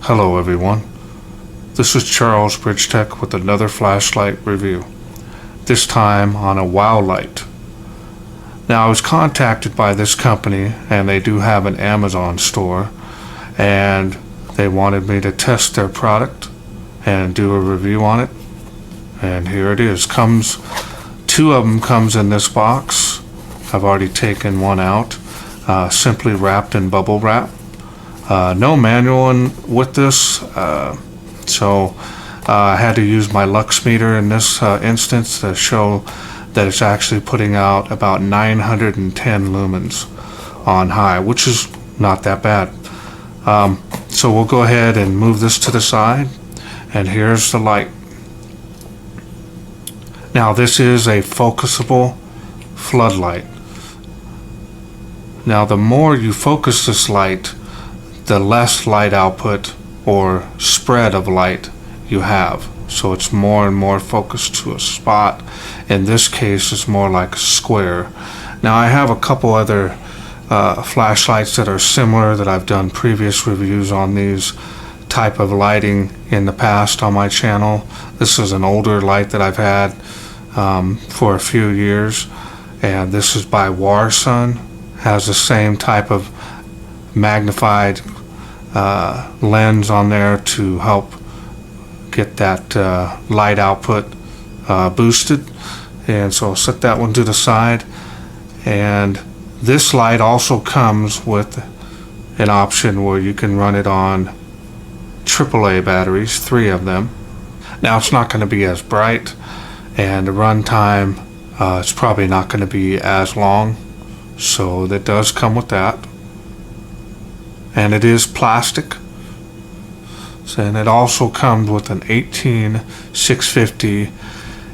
Hello everyone, this is Charles BridgTec with another flashlight review, this time on a WOWLite. Now I was contacted by this company and they do have an Amazon store and they wanted me to test their product and do a review on it, and here it is. Two of them comes in this box. I've already taken one out, simply wrapped in bubble wrap. No manual with this, so I had to use my lux meter in this instance to show that it's actually putting out about 910 lumens on high, which is not that bad. So we'll go ahead and move this to the side, and here's the light. Now this is a focusable floodlight. Now the more you focus this light, the less light output or spread of light you have. So it's more and more focused to a spot. In this case, it's more like a square. Now I have a couple other flashlights that are similar that I've done previous reviews on these type of lighting in the past on my channel. This is an older light that I've had for a few years, and this is by Warsun. Has the same type of magnified lens on there to help get that light output boosted, and so I'll set that one to the side. And this light also comes with an option where you can run it on AAA batteries, 3 of them. Now it's not going to be as bright, and the run time it's probably not going to be as long, so that does come with that. And it is plastic, and it also comes with an 18650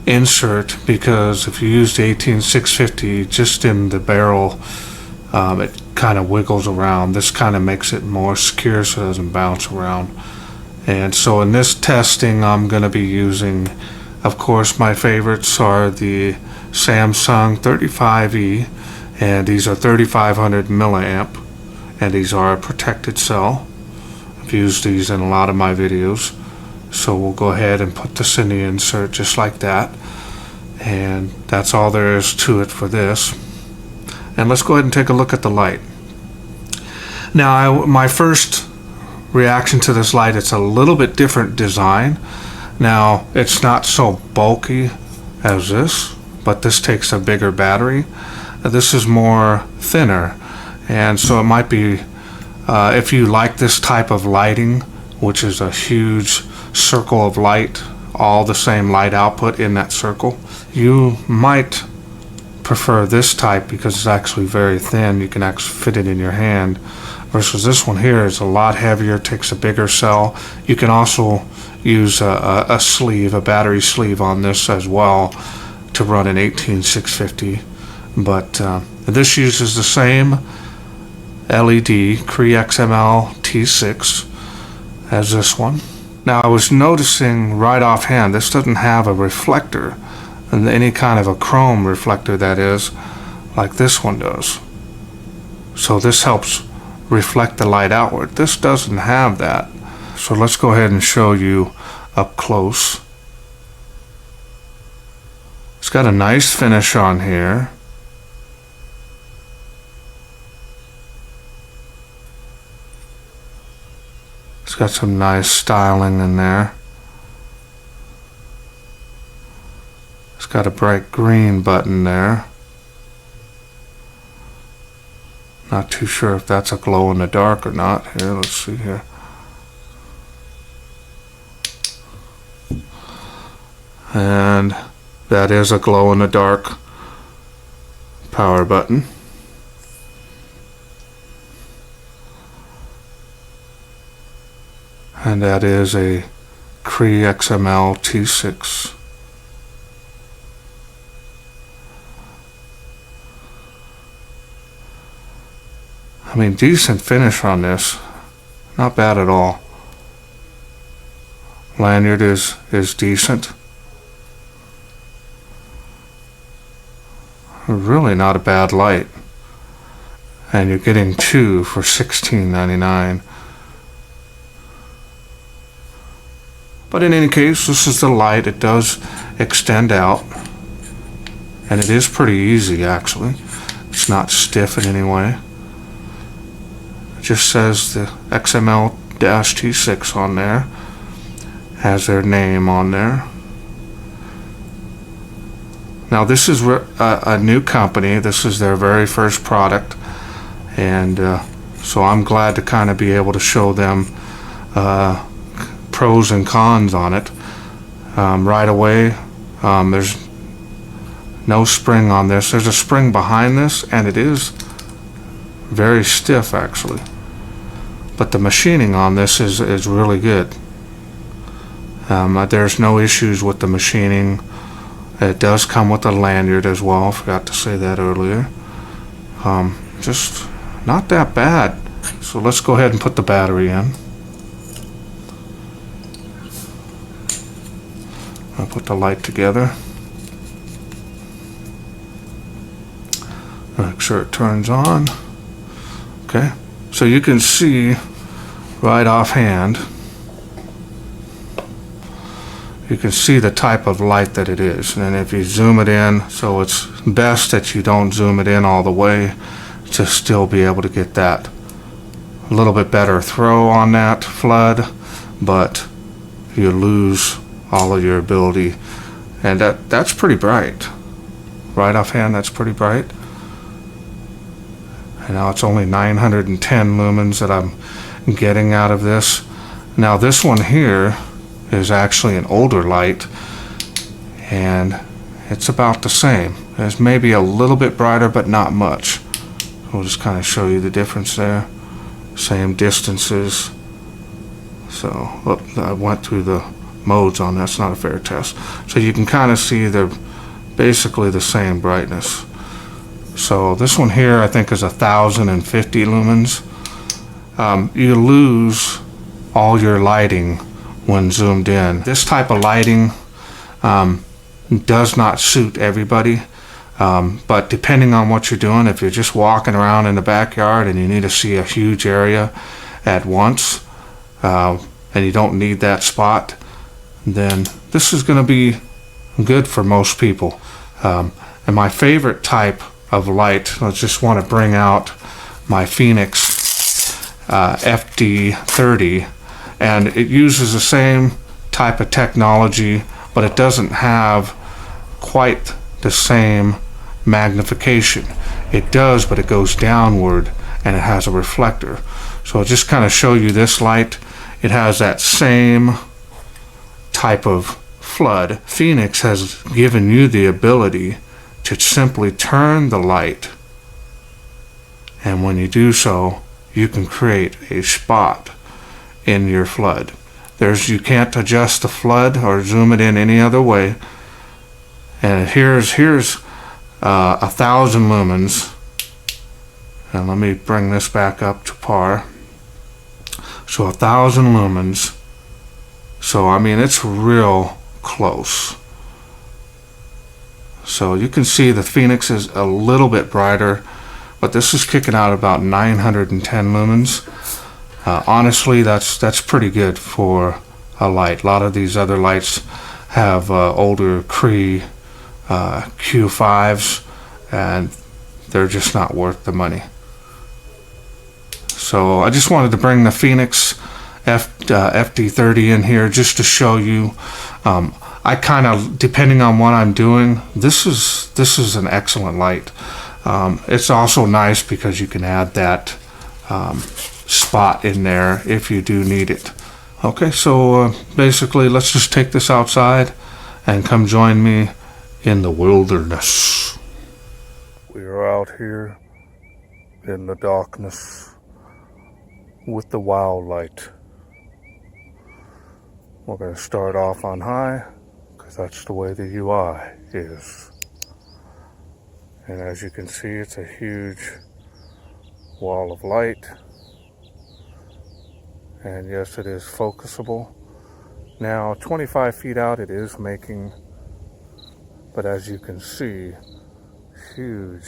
insert, because if you use the 18650 just in the barrel, it kind of wiggles around. This kind of makes it more secure so it doesn't bounce around. And so in this testing I'm going to be using, of course, my favorites are the Samsung 35E, and these are 3500 milliamp. And these are a protected cell. I've used these in a lot of my videos. So we'll go ahead and put this in the insert just like that. And that's all there is to it for this. And let's go ahead and take a look at the light. Now my first reaction to this light, it's a little bit different design. Now it's not so bulky as this, but this takes a bigger battery. This is more thinner. And so it might be, if you like this type of lighting, which is a huge circle of light, all the same light output in that circle, you might prefer this type because it's actually very thin. You can actually fit it in your hand, versus this one here is a lot heavier, takes a bigger cell. You can also use a sleeve, a battery sleeve on this as well to run an 18650. But this uses the same LED Cree XML T6 as this one. Now I was noticing right offhand, this doesn't have a reflector, and any kind of a chrome reflector, that is, like this one does. So this helps reflect the light outward. This doesn't have that. So let's go ahead and show you up close. It's got a nice finish on here. It's got some nice styling in there. It's got a bright green button there. Not too sure if that's a glow in the dark or not. Here, let's see here. And that is a glow in the dark power button. And that is a Cree XML T6. I mean, decent finish on this. Not bad at all. Lanyard is decent. Really not a bad light. And you're getting 2 for $16.99. But in any case, this is the light. It does extend out, and it is pretty easy actually. It's not stiff in any way. It just says the XML-T6 on there, has their name on there. Now this is a new company. This is their very first product, and so I'm glad to kind of be able to show them pros and cons on it right away. There's no spring on this. There's a spring behind this, and it is very stiff actually, but the machining on this is really good. There's no issues with the machining. It does come with a lanyard as well. Forgot to say that earlier. Just not that bad. So let's go ahead and put the battery in. I'll put the light together. Make sure it turns on. Okay, so you can see right offhand, you can see the type of light that it is. And if you zoom it in, so it's best that you don't zoom it in all the way to still be able to get that a little bit better throw on that flood, but you lose all of your ability. And that's pretty bright. Right offhand, that's pretty bright. And now it's only 910 lumens that I'm getting out of this. Now this one here is actually an older light, and it's about the same. It's maybe a little bit brighter, but not much. We'll just kind of show you the difference there. Same distances. So I went through the modes on that's not a fair test. So you can kind of see they're basically the same brightness. So this one here I think is 1050 lumens. You lose all your lighting when zoomed in. This type of lighting does not suit everybody, but depending on what you're doing, if you're just walking around in the backyard and you need to see a huge area at once, and you don't need that spot, then this is going to be good for most people. And my favorite type of light, I just want to bring out my Phoenix FD30, and it uses the same type of technology, but it doesn't have quite the same magnification. It does, but it goes downward, and it has a reflector. So I'll just kind of show you this light. It has that same type of flood. Phoenix has given you the ability to simply turn the light, and when you do so, you can create a spot in your flood. You can't adjust the flood or zoom it in any other way. And here's 1000 lumens. And let me bring this back up to par. So 1000 lumens. So I mean, it's real close. So you can see the Phoenix is a little bit brighter, but this is kicking out about 910 lumens. Honestly, that's pretty good for a light. A lot of these other lights have older Cree Q5s, and they're just not worth the money. So I just wanted to bring the Phoenix FD30 in here just to show you. I kind of, depending on what I'm doing, this is an excellent light. It's also nice because you can add that spot in there if you do need it. Okay, so basically let's just take this outside and come join me in the wilderness. We are out here in the darkness with the WOWLite. We're going to start off on high because that's the way the UI is. And as you can see, it's a huge wall of light. And yes, it is focusable. Now 25 feet out it is making, but as you can see, huge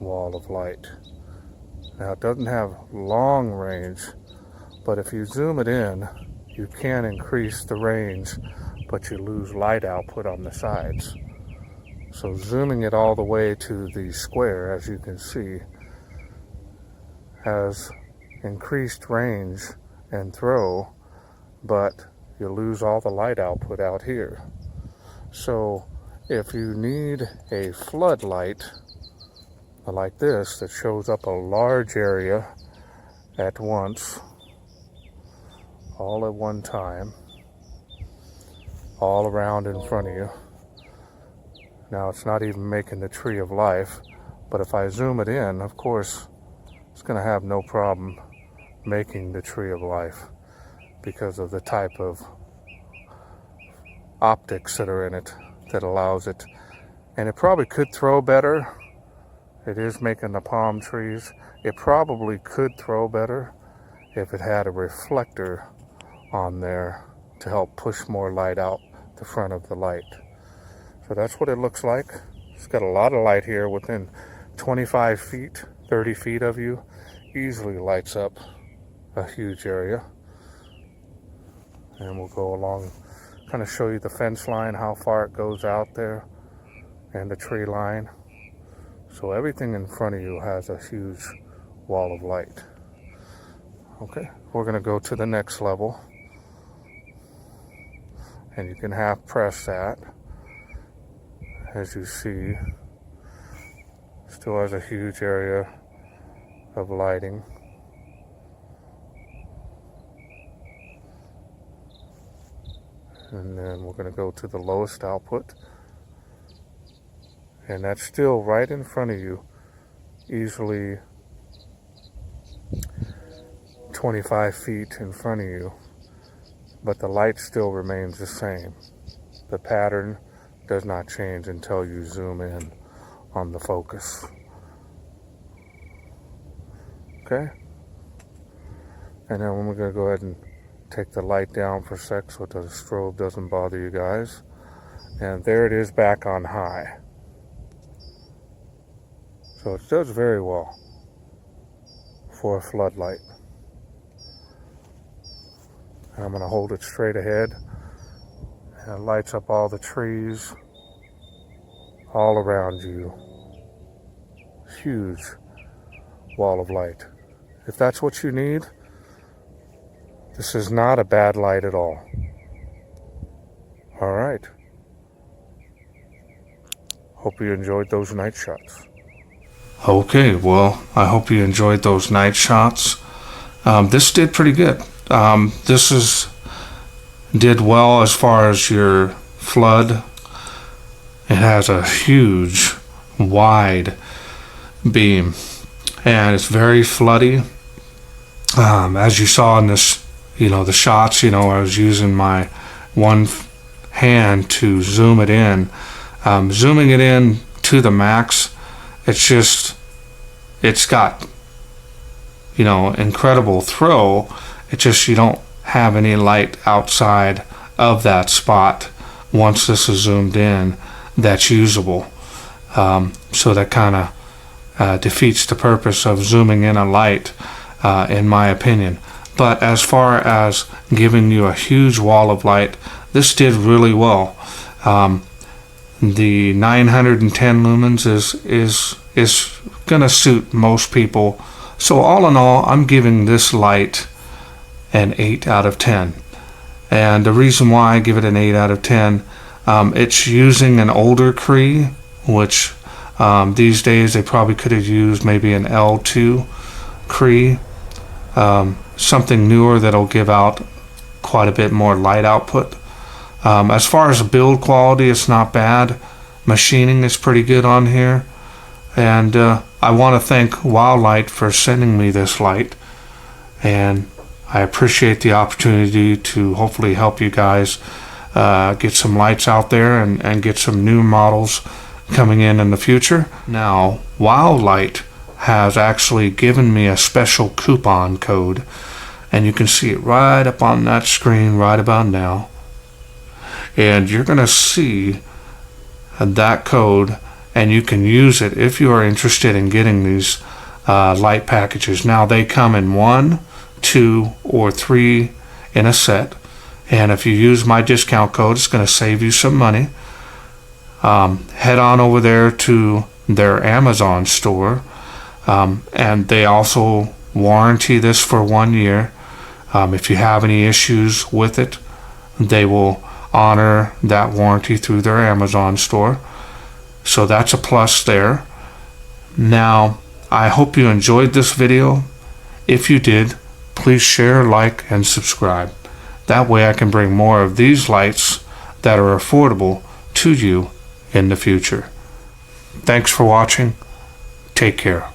wall of light. Now it doesn't have long range, but if you zoom it in, you can increase the range, but you lose light output on the sides. So zooming it all the way to the square, as you can see, has increased range and throw, but you lose all the light output out here. So if you need a floodlight like this that shows up a large area at once, all at one time, all around in front of you. Now it's not even making the tree of life, but if I zoom it in, of course, it's going to have no problem making the tree of life because of the type of optics that are in it that allows it. And it probably could throw better. It is making the palm trees. It probably could throw better if it had a reflector on there to help push more light out the front of the light. So that's what it looks like. It's got a lot of light here within 25 feet, 30 feet of you. Easily lights up a huge area. And we'll go along, kind of show you the fence line, how far it goes out there, and the tree line. So everything in front of you has a huge wall of light. Okay, we're going to go to the next level. And you can half press that. As you see, still has a huge area of lighting. And then we're going to go to the lowest output. And that's still right in front of you, easily 25 feet in front of you. But the light still remains the same. The pattern does not change until you zoom in on the focus. Okay? And then we're going to go ahead and take the light down for a sec so the strobe doesn't bother you guys. And there it is back on high. So it does very well for a floodlight. And I'm going to hold it straight ahead. And it lights up all the trees all around you. Huge wall of light. If that's what you need, this is not a bad light at all. All right. Hope you enjoyed those night shots. Okay, well, I hope you enjoyed those night shots. This did pretty good. Did well as far as your flood. It has a huge, wide beam, and it's very floody. As you saw in this, the shots, I was using my one hand to zoom it in. Zooming it in to the max, it's got, incredible throw. It's just you don't have any light outside of that spot once this is zoomed in that's usable. So that kind of defeats the purpose of zooming in a light, in my opinion. But as far as giving you a huge wall of light, this did really well. The 910 lumens is gonna suit most people. So all in all, I'm giving this light an 8 out of 10. And the reason why I give it an 8 out of 10, it's using an older Cree, which these days they probably could have used maybe an L2 Cree, something newer that'll give out quite a bit more light output. As far as the build quality, it's not bad. Machining is pretty good on here. And I want to thank WOWLite for sending me this light. And I appreciate the opportunity to hopefully help you guys get some lights out there and get some new models coming in the future. Now, WOWLite has actually given me a special coupon code, and you can see it right up on that screen right about now. And you're going to see that code, and you can use it if you are interested in getting these light packages. Now, they come in 1, 2, or 3 in a set. And if you use my discount code, it's going to save you some money. Head on over there to their Amazon store, and they also warranty this for 1 year. If you have any issues with it, they will honor that warranty through their Amazon store. So that's a plus there. Now, I hope you enjoyed this video. If you did, please share, like, and subscribe. That way I can bring more of these lights that are affordable to you in the future. Thanks for watching. Take care.